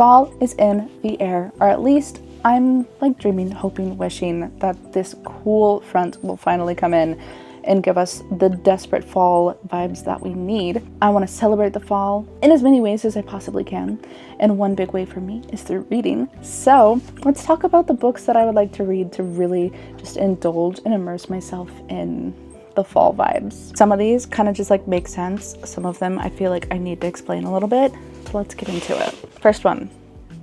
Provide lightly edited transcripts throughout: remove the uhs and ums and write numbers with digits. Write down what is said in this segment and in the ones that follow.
Fall is in the air, or at least I'm like dreaming, hoping, wishing that this cool front will finally come in and give us the desperate fall vibes that we need. I want to celebrate the fall in as many ways as I possibly can, and one big way for me is through reading. So let's talk about the books that I would like to read to really just indulge and immerse myself in the fall vibes. Some of these kind of just like make sense. Some of them I feel like I need to explain a little bit. So let's get into it. First one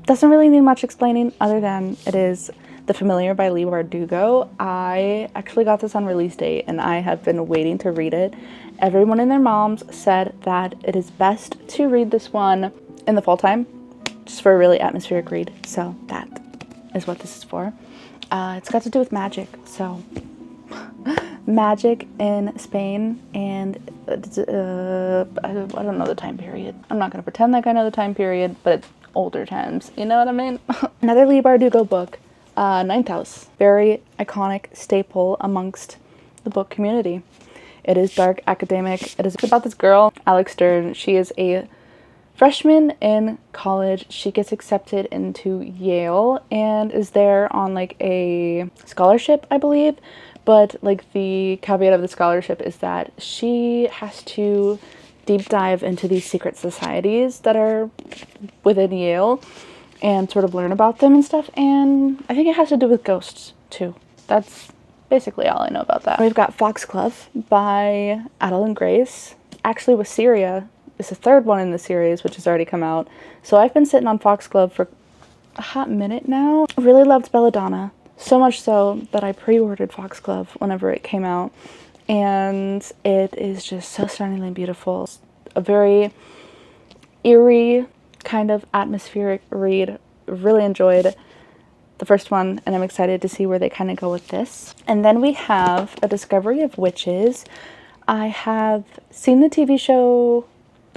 doesn't really need much explaining other than it is The Familiar by Leigh Bardugo. I actually got this on release date and I have been waiting to read it. Everyone and their moms said that it is best to read this one in the fall time, just for a really atmospheric read. So that is what this is for. It's got to do with magic. So magic in Spain, and I don't know the time period. I'm not going to pretend like I know the time period, but it's older times. You know what I mean? Another Leigh Bardugo book. Ninth House, very iconic staple amongst the book community. It is dark, academic. It is about this girl, Alex Stern. She is a freshman in college. She gets accepted into Yale and is there on like a scholarship, I believe. But like the caveat of the scholarship is that she has to deep dive into these secret societies that are within Yale and sort of learn about them and stuff, and I think it has to do with ghosts too. That's basically all I know about that. We've got Foxglove by Adeline Grace. Actually, Wisteria is the third one in the series, which has already come out. So I've been sitting on Foxglove for a hot minute now. I really loved Belladonna, so much so that I pre-ordered Foxglove whenever it came out, and it is just so stunningly beautiful. It's a very eerie kind of atmospheric read. Really enjoyed the first one, and I'm excited to see where they kind of go with this. And then we have A Discovery of Witches. I have seen the TV show.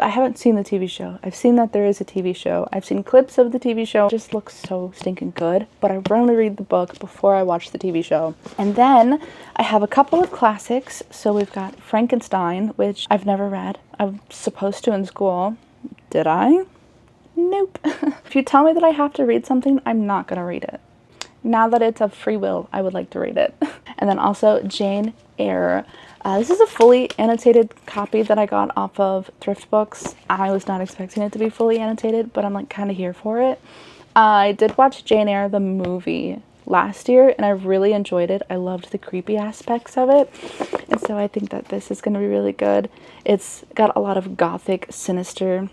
I haven't seen the TV show. I've seen that there is a TV show. I've seen clips of the TV show. It just looks so stinking good, but I rarely read the book before I watch the TV show. And then I have a couple of classics. So we've got Frankenstein, which I've never read. I was supposed to in school. Did I? Nope. If you tell me that I have to read something, I'm not gonna read it. Now that it's of free will, I would like to read it. And then also Jane Eyre. This is a fully annotated copy that I got off of Thrift Books. I was not expecting it to be fully annotated, but I'm like kind of here for it. I did watch Jane Eyre, the movie, last year, and I really enjoyed it. I loved the creepy aspects of it. And so I think that this is gonna be really good. It's got a lot of gothic, sinister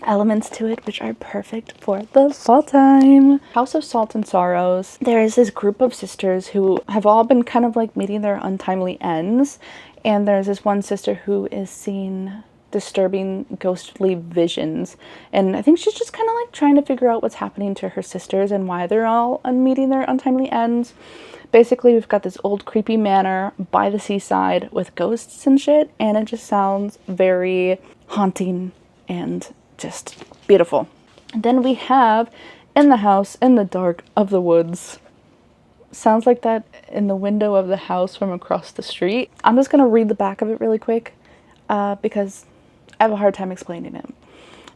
elements to it, which are perfect for the fall time. House of Salt and Sorrows. There is this group of sisters who have all been kind of like meeting their untimely ends, and there's this one sister who is seeing disturbing ghostly visions, and I think she's just kind of like trying to figure out what's happening to her sisters and why they're all meeting their untimely ends. Basically, we've got this old creepy manor by the seaside with ghosts and shit, and it just sounds very haunting and just beautiful. And then we have In the House in the Dark of the Woods. Sounds like that in the window of the house from across the street. I'm just gonna read the back of it really quick because I have a hard time explaining it.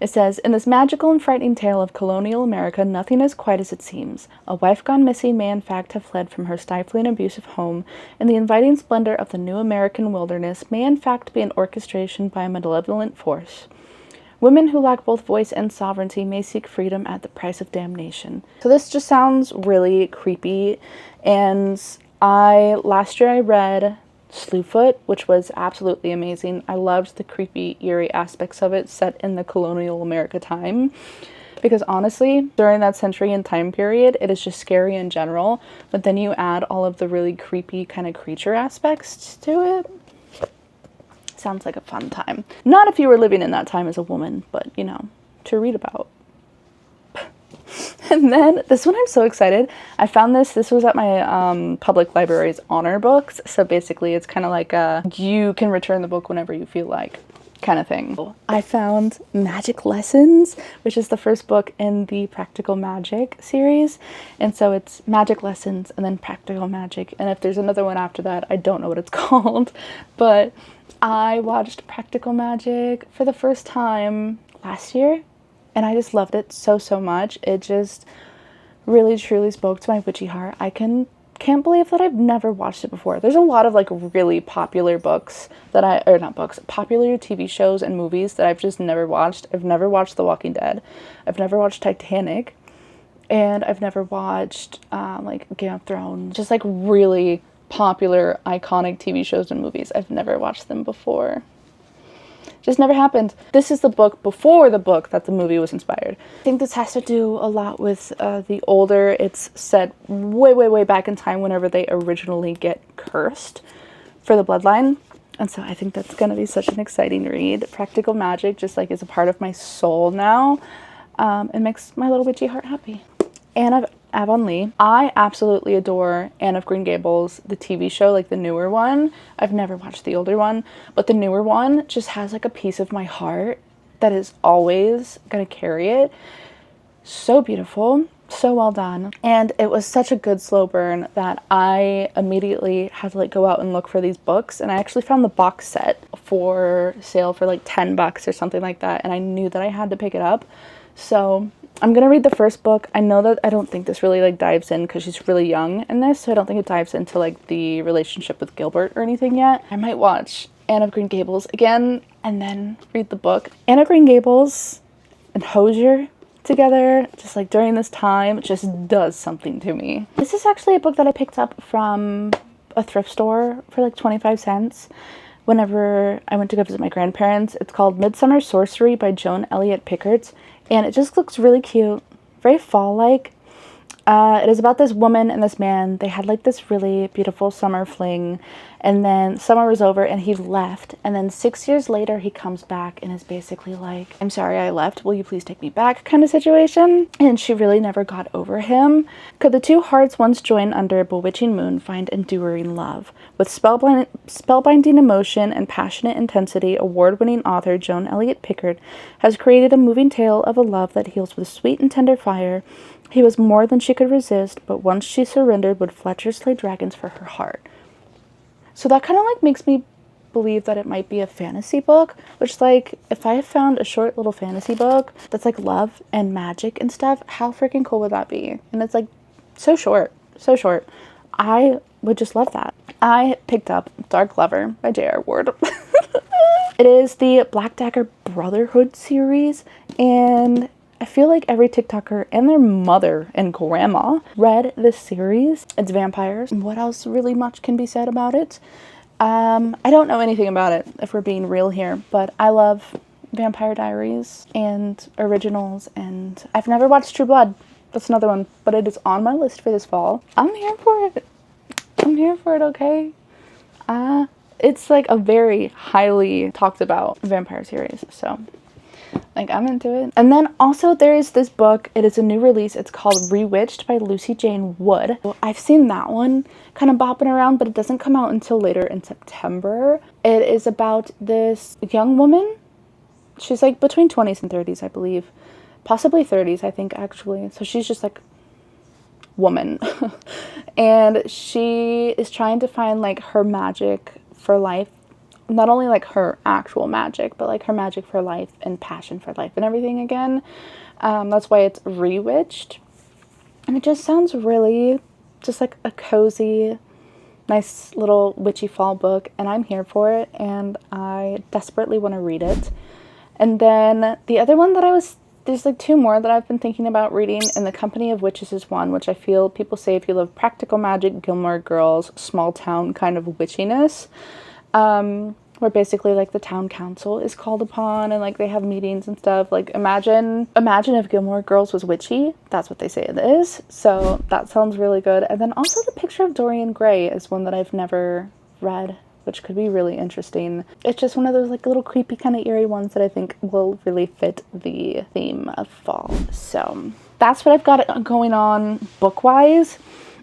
It says, in this magical and frightening tale of colonial America, nothing is quite as it seems. A wife gone missing may in fact have fled from her stifling, abusive home, and the inviting splendor of the new American wilderness may in fact be an orchestration by a malevolent force. Women who lack both voice and sovereignty may seek freedom at the price of damnation. So this just sounds really creepy, and last year I read Slewfoot, which was absolutely amazing. I loved the creepy, eerie aspects of it set in the colonial America time, because honestly, during that century and time period, it is just scary in general, but then you add all of the really creepy kind of creature aspects to it. Sounds like a fun time. Not if you were living in that time as a woman, but you know, to read about. And then this one, I'm so excited. I found this was at my public library's honor books. So basically it's kind of like you can return the book whenever you feel like kind of thing. I found Magic Lessons, which is the first book in the Practical Magic series. And so it's Magic Lessons and then Practical Magic. And if there's another one after that, I don't know what it's called, but I watched Practical Magic for the first time last year, and I just loved it so, so much. It just really truly spoke to my witchy heart. Can't believe that I've never watched it before. There's a lot of like really popular books that or not books, popular TV shows and movies that I've just never watched. I've never watched The Walking Dead. I've never watched Titanic. And I've never watched like Game of Thrones. Just like really popular, iconic TV shows and movies. I've never watched them before. Just never happened. This is the book before the book that the movie was inspired. I think this has to do a lot with the older. It's set way, way, way back in time whenever they originally get cursed for the bloodline. And so I think that's going to be such an exciting read. Practical magic just like is a part of my soul now. It makes my little witchy heart happy. Anne of Avonlea. I absolutely adore Anne of Green Gables, the TV show, like the newer one. I've never watched the older one, but the newer one just has like a piece of my heart that is always gonna carry it. So beautiful, so well done. And it was such a good slow burn that I immediately had to like go out and look for these books, and I actually found the box set for sale for like $10 or something like that, and I knew that I had to pick it up. So I'm gonna read the first book. I know that I don't think this really like dives in because she's really young in this, so I don't think it dives into like the relationship with Gilbert or anything yet. I might watch Anne of Green Gables again and then read the book. Anne of Green Gables and Hosier together, just like during this time, just does something to me. This is actually a book that I picked up from a thrift store for like 25 cents whenever I went to go visit my grandparents. It's called Midsummer Sorcery by Joan Elliott Pickard. And it just looks really cute, very fall-like. It is about this woman and this man. They had like this really beautiful summer fling, and then summer was over and he left. And then 6 years later, he comes back and is basically like, I'm sorry I left, will you please take me back kind of situation. And she really never got over him. Could the two hearts once join under a bewitching moon find enduring love? With spellbinding emotion and passionate intensity, award-winning author Joan Elliott Pickard has created a moving tale of a love that heals with sweet and tender fire. He was more than she could resist, but once she surrendered, would Fletcher slay dragons for her heart. So that kind of like makes me believe that it might be a fantasy book, which like if I found a short little fantasy book that's like love and magic and stuff, how freaking cool would that be? And it's like so short, so short. I would just love that. I picked up Dark Lover by J.R. Ward. It is the Black Dagger Brotherhood series, and I feel like every TikToker and their mother and grandma read this series. It's vampires. What else really much can be said about it? I don't know anything about it, if we're being real here, but I love Vampire Diaries and originals, and I've never watched True Blood. That's another one, but it is on my list for this fall. I'm here for it. I'm here for it, okay? It's like a very highly talked about vampire series, so like I'm into it. And then also there is this book. It is a new release. It's called Rewitched by Lucy Jane Wood. I've seen that one kind of bopping around, but it doesn't come out until later in September. It is about this young woman. She's like between 20s and 30s, I believe. Possibly 30s, I think, actually. So she's just like woman. And she is trying to find like her magic for life. Not only like her actual magic, but like her magic for life and passion for life and everything again. That's why it's Rewitched. And it just sounds really just like a cozy, nice little witchy fall book. And I'm here for it. And I desperately want to read it. And then the other one that there's like two more that I've been thinking about reading, and The Company of Witches is one, which I feel people say if you love practical magic, Gilmore Girls, small town kind of witchiness. Where basically like the town council is called upon and like they have meetings and stuff. Like imagine if Gilmore Girls was witchy. That's what they say it is. So that sounds really good. And then also The Picture of Dorian Gray is one that I've never read, which could be really interesting. It's just one of those like little creepy kind of eerie ones that I think will really fit the theme of fall. So that's what I've got going on book-wise.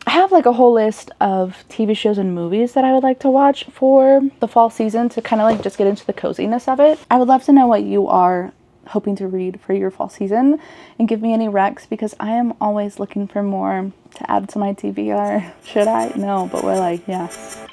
I have like a whole list of TV shows and movies that I would like to watch for the fall season to kind of like just get into the coziness of it. I would love to know what you are hoping to read for your fall season and give me any recs, because I am always looking for more to add to my TBR. Should I? No, but we're like, yes.